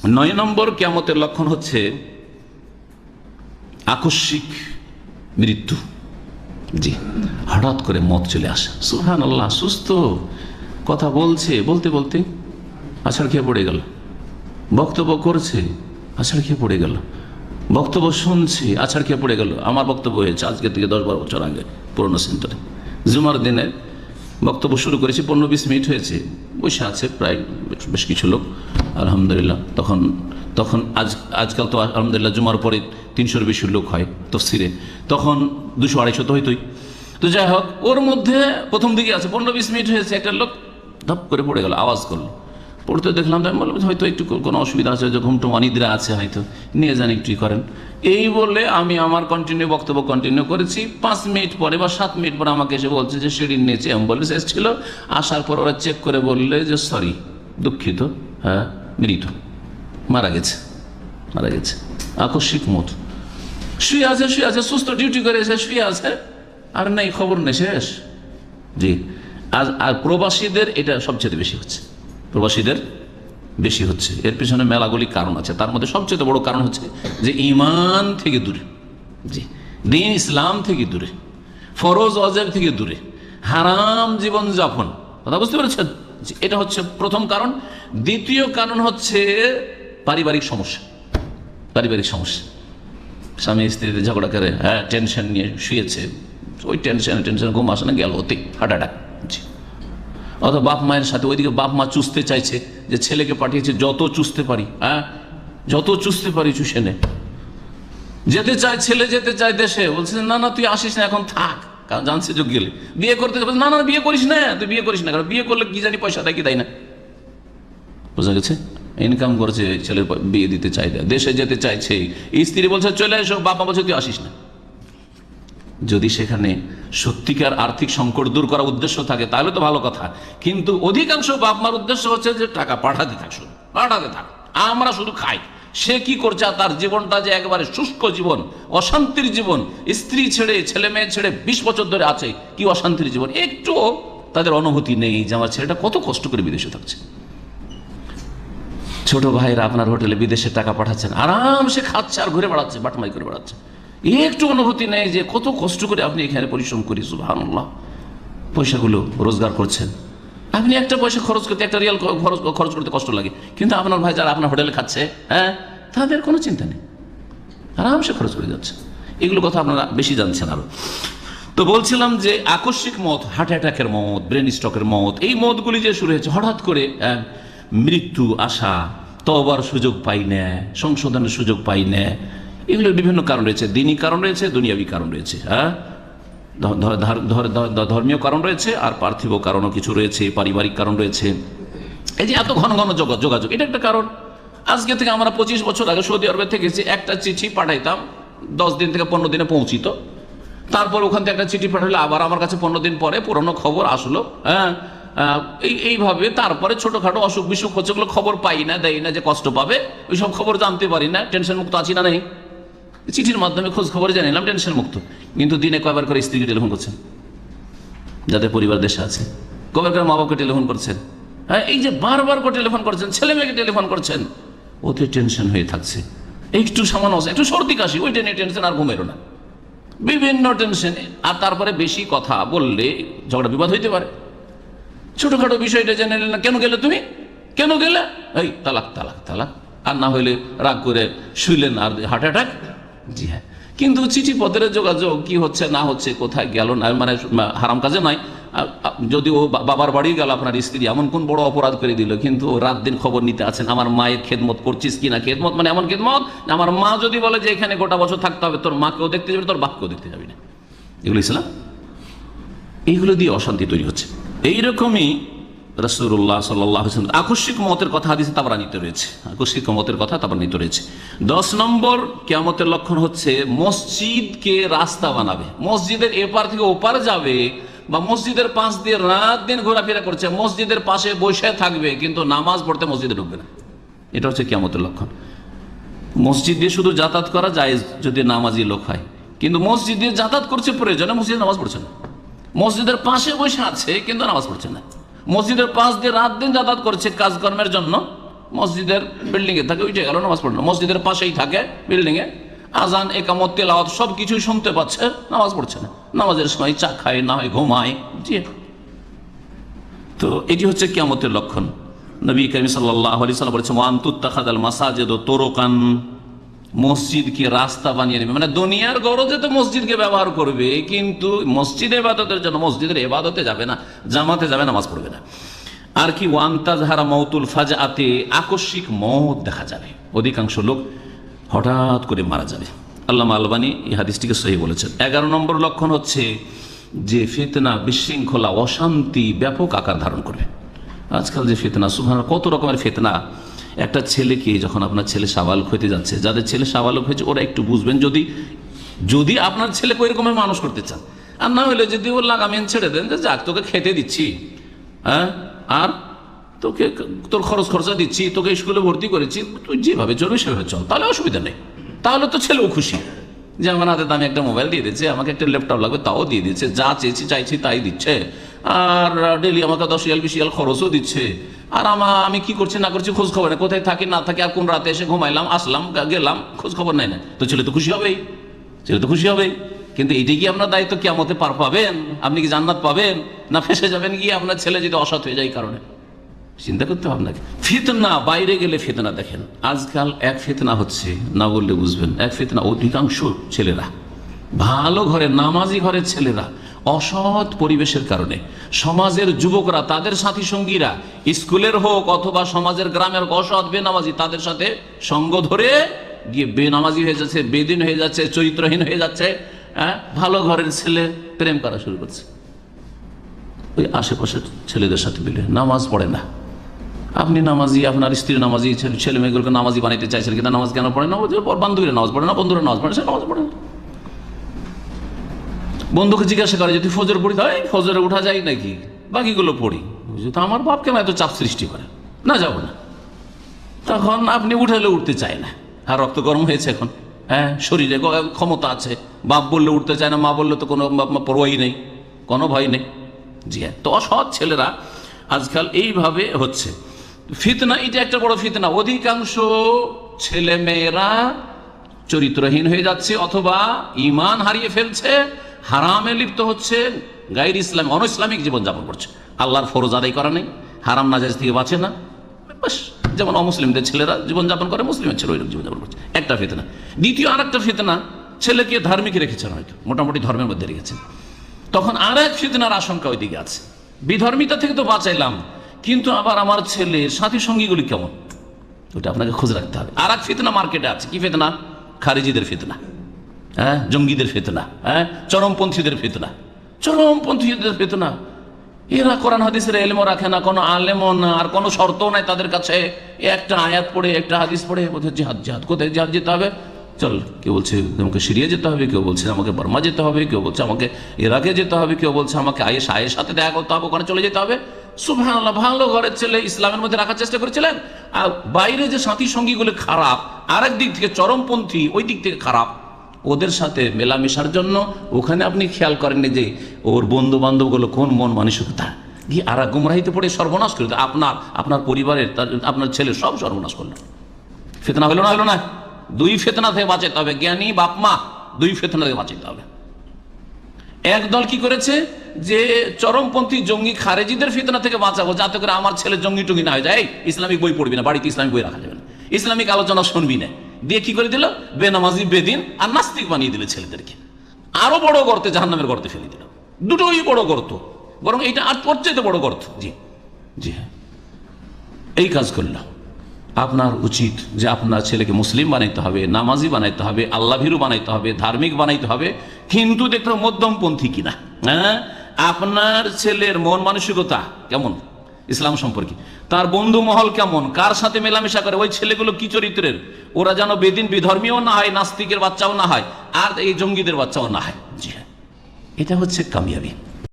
9 নম্বর কিয়ামতের লক্ষণ হচ্ছে আকস্মিক মৃত্যু। জি, হঠাৎ করে মত চলে আসে। সুবহানাল্লাহ, সুস্থ কথা বলছে, বলতে বলতে আছাড় খেয়ে পড়ে গেল। বক্তব্য করছে, আছাড় খেয়ে পড়ে গেল। বক্তব্য শুনছে, আছাড় খেয়ে পড়ে গেল। আমার বক্তব্য হয়েছে আজকে থেকে 10-12 বছর আগে পুরনো সেন্টারে। জুমার দিনে বক্তব্য শুরু করেছি, 15-20 মিনিট হয়েছে। বসে আছে প্রায় বেশ কিছু লোক, আলহামদুলিল্লাহ। তখন আজকাল তো আলহামদুলিল্লাহ জুমার পরে 300-এর বেশি লোক হয় তফসিরে, তখন 200-250 তো হইতোই। তো যাই হোক, ওর মধ্যে প্রথম দিকে আছে 15-20 মিনিট হয়েছে, একটা লোক ধপ করে পড়ে গেল, আওয়াজ করলো। পড়তে দেখলাম, তো আমি বললাম হয়তো একটু কোনো অসুবিধা আছে, যে ঘুমটুম অনিদ্রা আছে, হয়তো নিয়ে যান, একটু করেন। এই বলে আমি আমার বক্তব্য কন্টিনিউ করেছি। 5 মিনিট পরে বা 7 মিনিট পরে আমাকে এসে বলছে যে সিঁড়ির নিচে অ্যাম্বুলেন্স এসেছিল, আসার পর ওরা চেক করে বললে যে সরি, দুঃখিত, হ্যাঁ মৃত, মারা গেছে। আকস্মিক মত। শুয়ে আছে সুস্থ, ডিউটি করে এসে শুয়ে আছে, আর নেই, খবর নেই, শেষ। জি, আর প্রবাসীদের এটা সবচেয়ে বেশি হচ্ছে। এর পিছনে মেলাগুলি কারণ আছে, তার মধ্যে সবচেয়ে বড় কারণ হচ্ছে যে ঈমান থেকে দূরে, জি, দ্বীন ইসলাম থেকে দূরে, ফরজ ওয়াজিব থেকে দূরে, হারাম জীবন যাপন। কথা বুঝতে পেরেছেন? এটা হচ্ছে প্রথম কারণ। দ্বিতীয় কারণ হচ্ছে পারিবারিক সমস্যা। স্বামী স্ত্রীতে ঝগড়া করে, হ্যাঁ, টেনশন নিয়ে শুয়েছে, ওই টেনশন ঘুম আসে না, গেল হতে হার্ট অ্যাটাক। অথবা বাপ মায়ের সাথে, ওইদিকে বাপ মা চুষতে চাইছে, যে ছেলেকে পাঠিয়েছে যত চুষতে পারি, হ্যাঁ যত চুষতে পারি চুষে নে। যেতে চায় ছেলে, যেতে চায় দেশে, বলছে না তুই আসিস না, এখন থাক, কারণ জানছে যোগ গেলে বিয়ে করতে, না বিয়ে করিস না, তুই বিয়ে করিস না, কারণ বিয়ে করলে কি জানি পয়সা দেয় কি দেয় না, বোঝা গেছে? ইনকাম করছে, ছেলের বিয়ে দিতে চাই, দেশে যেতে চাইছে, স্ত্রী বলছে চলে এসো, বাবা বলছে তুই আসিস না। যদি সেখানে সত্যিকার আর্থিক সংকট দূর করার উদ্দেশ্য থাকে তাহলে তো ভালো কথা, কিন্তু অধিকাংশ বাপ মার উদ্দেশ্য হচ্ছে যে টাকা পাঠাতে থাক, আমরা শুধু খাই। সে কি করছে, তার জীবনটা যে একবারে শুষ্ক জীবন, অশান্তির জীবন, স্ত্রী ছেড়ে, ছেলে মেয়ে ছেড়ে 20 বছর ধরে আছে, কি অশান্তির জীবন। একটু তাদের অনুভূতি নেই যে আমার ছেলেটা কত কষ্ট করে বিদেশে থাকছে। ছোট ভাইরা আপনার হোটেলে বিদেশে টাকা পাঠাচ্ছেন, আরামসে খাচ্ছে আর ঘুরে বেড়াচ্ছে, বাটমাই করে বেড়াচ্ছে। একটু অনুভূতি নেই যে কত কষ্ট করে আপনি এখানে পরিশ্রম করি, সুবহানাল্লাহ, পয়সাগুলো রোজগার করছেন। আপনি একটা পয়সা খরচ করতে, একটা রিয়াল খরচ করতে কষ্ট লাগে, কিন্তু আপনার ভাই যারা আপনার হোটেলে খাচ্ছে, হ্যাঁ, তাদের কোনো চিন্তা নেই, আরামসে খরচ করে যাচ্ছে। এগুলো কথা আপনারা বেশি জানছেন আরো। তো বলছিলাম যে আকস্মিক মত, হার্ট অ্যাটাকের মত, ব্রেন স্ট্রোকের মত, এই মতগুলি যে শুরু হয়েছে হঠাৎ করে, মৃত্যু আসা, তওবার সুযোগ পাই না, সংশোধনের সুযোগ পাই না, এগুলোর বিভিন্ন কারণ রয়েছে। দ্বীনি কারণ রয়েছে, দুনিয়াবী কারণ রয়েছে, হ্যাঁ, ধর্মীয় কারণ রয়েছে, আর পার্থিব কারণও কিছু রয়েছে, পারিবারিক কারণ রয়েছে। এই যে এত ঘন ঘন যোগাযোগ, এটা একটা কারণ। আজকে থেকে আমরা 25 বছর আগে সৌদি আরবে থেকেছি, একটা চিঠি পাঠাইতাম, 10 দিন থেকে 15 দিনে পৌঁছিত। তারপর ওখান থেকে একটা চিঠি পাঠালে আবার আমার কাছে 15 দিন পরে পুরনো খবর আসলো, হ্যাঁ, এইভাবে। তারপরে ছোটখাটো অসুখ বিসুখ হচ্ছে, ওগুলো খবর পাই না, দেয় না, যে কষ্ট পাবে ওইসব খবর জানতে পারি না, টেনশন মুক্ত আছি না, নেই, চিঠির মাধ্যমে খোঁজ খবর জানিলাম, টেনশন মুক্ত। কিন্তু দিনে কয়বার করে স্ত্রীকে টেলিফোন করছেন, যাদের পরিবার দেশে আছে, কয়বার করে মা বাবাকে টেলিফোন করছেন, হ্যাঁ, এই যে বারবার করে টেলিফোন করছেন, ছেলে মেয়েকে টেলিফোন করছেন, ওতে টেনশন হয়ে থাকছে। একটু সামান্য একটু সর্দি কাশি, ওইটা নিয়ে টেনশন, আর ঘুমেরও না, বিভিন্ন টেনশন। আর তারপরে বেশি কথা বললে ঝগড়া বিবাদ হইতে পারে। ছোটখাটো বিষয়টা জেনে নিলেন না, কেন গেলে তুমি, কেন গেলে, এই তালাক, আর না হইলে রাগ করে শুইলেন আর হার্ট অ্যাটাক। জি হ্যাঁ, কিন্তু চিঠি পত্রে যোগাযোগ কি হচ্ছে না হচ্ছে, কোথায় গেল না, মানে হারাম কাজে নাই। যদি ও বাবার বাড়ি গেল, আপনার স্ত্রী এমন কোন বড় অপরাধ করে দিল, কিন্তু রাত দিন খবর নিতে আছেন, আমার মায়ের খেদমত করছিস কিনা। খেদমত মানে এমন খেদমত, আমার মা যদি বলে যে এখানে গোটা বছর থাকতে হবে, তোর মাকেও দেখতে যাবি, তোর বাপকেও দেখতে যাবি না। এগুলো ইসলাম, এইগুলো দিয়ে অশান্তি তৈরি হচ্ছে। এইরকমই রাসূলুল্লাহ সাল্লাল্লাহু আলাইহি ওয়াসাল্লাম আকস্মিক মতের কথা হাদিসে তাবরানীতে রয়েছে, আকস্মিক মতের কথা তাবরানীতে রয়েছে। 10 নম্বর কিয়ামতের লক্ষণ হচ্ছে মসজিদকে রাস্তা বানাবে, মসজিদের এপার থেকে ওপার যাবে, বা মসজিদের পাশ দিয়ে রাত দিন ঘোরাফেরা করছে, মসজিদের পাশে বসে থাকবে, কিন্তু নামাজ পড়তে মসজিদে ঢুকবে না। এটা হচ্ছে কিয়ামতের লক্ষণ। মসজিদ দিয়ে শুধু যাতায়াত করা জায়েজ যদি নামাজি লোক হয়, কিন্তু মসজিদ দিয়ে যাতায়াত করছে প্রয়োজনে, মসজিদে নামাজ পড়ছে না। মসজিদের পাশে বসে আছে কিন্তু নামাজ পড়ছে না। মসজিদের পাশ দিয়ে রাত দিন যাতায়াত করছে কাজকর্মের জন্য, মসজিদের বিল্ডিংয়ে থাকে, উঠে গেল, নামাজ পড়ে না। মসজিদের পাশেই থাকে বিল্ডিংয়ে, আজান একামত তেলাওয়াত সব কিছু শুনতে পাচ্ছে, নামাজ পড়ছে না। নামাজের সময় চা খায়, না হয় ঘুমায়। জি, তো এটি হচ্ছে কিয়ামতের লক্ষণ। নবী করিম সাল্লাল্লাহু আলাইহি ওয়াসাল্লাম বলেছেন, ওয়ান তুত্তাখাযাল মাসাজিদু তুরুকান, মসজিদকে রাস্তা বানিয়ে নেবে, মানে দুনিয়ার গরজে তো মসজিদকে ব্যবহার করবে, কিন্তু মসজিদ ইবাদতের জন্য মসজিদের ইবাদতে যাবে না, জামাতে যাবে, নামাজ পড়বে না। আর কি, ওয়ান তাজহারা মাউতুল ফাজাআতে, আকস্মিক মওত দেখা যাবে, অধিকাংশ লোক হঠাৎ করে মারা যাবে। আল্লামা আলবানী এই হাদিসটিকে সহিহ বলেছেন। 11 নম্বর লক্ষণ হচ্ছে যে ফিতনা, বিশৃঙ্খলা, অশান্তি ব্যাপক আকার ধারণ করবে। আজকাল যে ফিতনা, সুবহানাল্লাহ, কত রকমের ফিতনা। একটা ছেলেকে, যখন আপনার ছেলে সাবালক হইতে যাচ্ছে, যাদের ছেলে সাবালক হয়েছে ওরা একটু বুঝবেন, যদি আপনার ছেলেকে ওইরকমের মানুষ করতে চান। আর না হলে যদি ওর লাগামেন ছেড়ে দেন যে যাক তোকে খেতে দিচ্ছি, হ্যাঁ, আর তোকে তোর খরচ খরচা দিচ্ছি, তোকে স্কুলে ভর্তি করেছি, তুই যেভাবে চলবে সেভাবে চল, তাহলে অসুবিধা নেই। তাহলে তো ছেলেও খুশি যে আমার হাতে দামি একটা মোবাইল দিয়ে দিচ্ছে, আমাকে একটা ল্যাপটপ লাগবে তাও দিয়ে দিচ্ছে, যা চেয়েছি চাইছি তাই দিচ্ছে, আর ডেলি আমাকে 10 রিয়াল 20 রিয়াল খরচও দিচ্ছে। আর আমি কি করছি না করছি খোঁজ খবর নেই, কোথায় থাকি না থাকি, আর কোন রাতে এসে ঘুমাইলাম, আসলাম, গেলাম, খোঁজ খবর নেই না, তো ছেলে তো খুশি হবেই, ছেলে তো খুশি হবেই। কিন্তু এটাই কি আপনার দায়িত্ব? কিয়ামতে পার পাবেন? আপনি কি জান্নাত পাবেন, না ফেসে যাবেন গিয়ে আপনার ছেলে যদি অসৎ হয়ে যায় এই কারণে? চিন্তা করতে হবে আপনাকে। ফিতনা, বাইরে গেলে ফিতনা দেখেন। আজকাল এক ফিতনা হচ্ছে, না বললে বুঝবেন, এক ফিতনা, অধিকাংশ ছেলেরা, ভালো ঘরের নামাজি ঘরের ছেলেরা অসৎ পরিবেশের কারণে, সমাজের যুবকরা, তাদের সাথী সঙ্গীরা, স্কুলের হোক অথবা সমাজের গ্রামের অসৎ বেনামাজি, তাদের সাথে সঙ্গ ধরে গিয়ে বেনামাজি হয়ে যাচ্ছে, বেদিন হয়ে যাচ্ছে, চরিত্রহীন হয়ে যাচ্ছে। ভালো ঘরের ছেলে প্রেম করা শুরু করছে ওই আশেপাশের ছেলেদের সাথে মিলে, নামাজ পড়ে না। আপনি নামাজি, আপনার স্ত্রী নামাজি, ছেলে মেয়েগুলোকে নামাজি বানাইতে চাইছেন, কিন্তু নামাজ কেন পড়ে না? বান্ধবীরা নামাজ পড়ে না, বন্ধুরা নামাজ পড়ে না, সে নামাজ পড়ে না। বন্ধুকে জিজ্ঞাসা করে, যদি ফজর পড়ি, হয় ফজরে উঠা যায় নাকি, বাকিগুলো পড়ি, তো আমার বাপ কেন এত চাপ সৃষ্টি করে, না যাবো না। তখন আপনি উঠালে উঠতে চায় না, আর রক্ত গরম হয়েছে এখন, হ্যাঁ, শরীরে ক্ষমতা আছে, বাপ বললে উঠতে চায় না, মা বললে তো কোনো পরোয়াই নেই, কোনো ভয় নেই। জি হ্যাঁ, তো অসৎ ছেলেরা আজকাল এইভাবে হচ্ছে। ফিতনা, এটা একটা বড় ফিতনা। অধিকাংশ ছেলে মেয়েরা চরিত্রহীন হয়ে যাচ্ছে, অথবা ঈমান হারিয়ে ফেলছে, হারামে লিপ্ত হচ্ছে, গায়র ইসলাম, অনইসলামিক জীবনযাপন করছে, আল্লাহর ফরজ আদায় করা নেই, হারাম নাজায়েজ থেকে বাঁচে না, বাস যেমন অমুসলিমদের ছেলেরা জীবনযাপন করে, মুসলিমের ছেলে ওইরকম জীবনযাপন করছে। একটা ফিতনা। দ্বিতীয় আর একটা ফিতনা, ছেলেকে ধার্মিক রেখেছেন, হয়তো মোটামুটি ধর্মের মধ্যে রেখেছেন, তখন আর এক ফিতনার আশঙ্কা ওইদিকে আছে। বিধর্মিতা থেকে তো বাঁচাইলাম, কিন্তু আবার আমার ছেলের সাথী সঙ্গীগুলি কেমন, ওটা আপনাকে খোঁজ রাখতে হবে। আর এক ফিতনা মার্কেটে আছে। কি ফিতনা? খারিজিদের ফিতনা, হ্যাঁ, জঙ্গিদের ফিতনা, হ্যাঁ, চরমপন্থীদের ফিতনা, চরমপন্থীদের ফিতনা। এরা কোরআন হাদিসের এলমও রাখে না, কোনো আলেমও না, আর কোনো শর্তও নাই তাদের কাছে। একটা আয়াত পড়ে, একটা হাদিস পড়ে বলছে জিহাদ, জিহাদ কোথায় জিহাদ যেতে হবে, চল, কেউ বলছে আমাকে সিরিয়া যেতে হবে, কেউ বলছে আমাকে বর্মা যেতে হবে, কেউ বলছে আমাকে ইরাকে যেতে হবে, কেউ বলছে আমাকে আয়ের সাথে দেখা করতে হবে, ওখানে চলে যেতে হবে। সুবহানাল্লাহ, ভালো ঘরের ছেলে ইসলামের মধ্যে রাখার চেষ্টা করেছিলেন, আর বাইরে যে সাথী সঙ্গীগুলো খারাপ, আর এক দিক থেকে চরমপন্থী, ওই দিক থেকে খারাপ, ওদের সাথে মেলামেশার জন্য ওখানে আপনি খেয়াল করেননি যে ওর বন্ধু বান্ধবগুলো কোন মন মানসিকতা, গিয়ে আর গুমরাহিতে পড়ে সর্বনাশ করে আপনার পরিবারের, আপনার ছেলে সব সর্বনাশ করলো। ফিতনা হলো না? হলো না? দুই ফিতনা থেকে বাঁচাতে হবে, জ্ঞানী বাপ মা দুই ফিতনা থেকে বাঁচাতে হবে। একদল কি করেছে যে চরমপন্থী জঙ্গি খারেজিদের ফিতনা থেকে বাঁচাবো, যাতে করে আমার ছেলে জঙ্গি টঙ্গি না হয়ে যায়, ইসলামিক বই পড়বি না, বাড়িতে ইসলামিক বই রাখা যাবে না, ইসলামিক আলোচনা শুনবি না, দিয়ে কি করে দিল, বেনামাজি, বেদিন আর নাস্তিক বানিয়ে দিল ছেলেদেরকে, আরো বড় গর্তে, জাহান্নামের গর্তে ফেলে দিল। দুটোই বড় গর্ত, বরং এইটা আর পর্যায়ে বড় গর্ত। জি জি হ্যাঁ, এই কাজ করলাম। আপনার উচিত যে আপনার ছেলেকে মুসলিম বানাইতে হবে, নামাজি বানাইতে হবে, আল্লাহ ভীরু বানাইতে হবে, ধার্মিক বানাইতে হবে, কিন্তু দেখতে হবে মধ্যমপন্থী কিনা। হ্যাঁ, আপনার ছেলের মন মানসিকতা কেমন ইসলাম সম্পর্কে, তার বন্ধু মহল কেমন, কার সাথে মেলামেশা করে, ওই ছেলেগুলো কি চরিত্রের, ওরা যেন বেদিন বিধর্মীও না হয়, নাস্তিকের বাচ্চাও না হয়, আর এই জঙ্গিদের বাচ্চাও না হয়। জি হ্যাঁ, এটা হচ্ছে কামিয়াবি।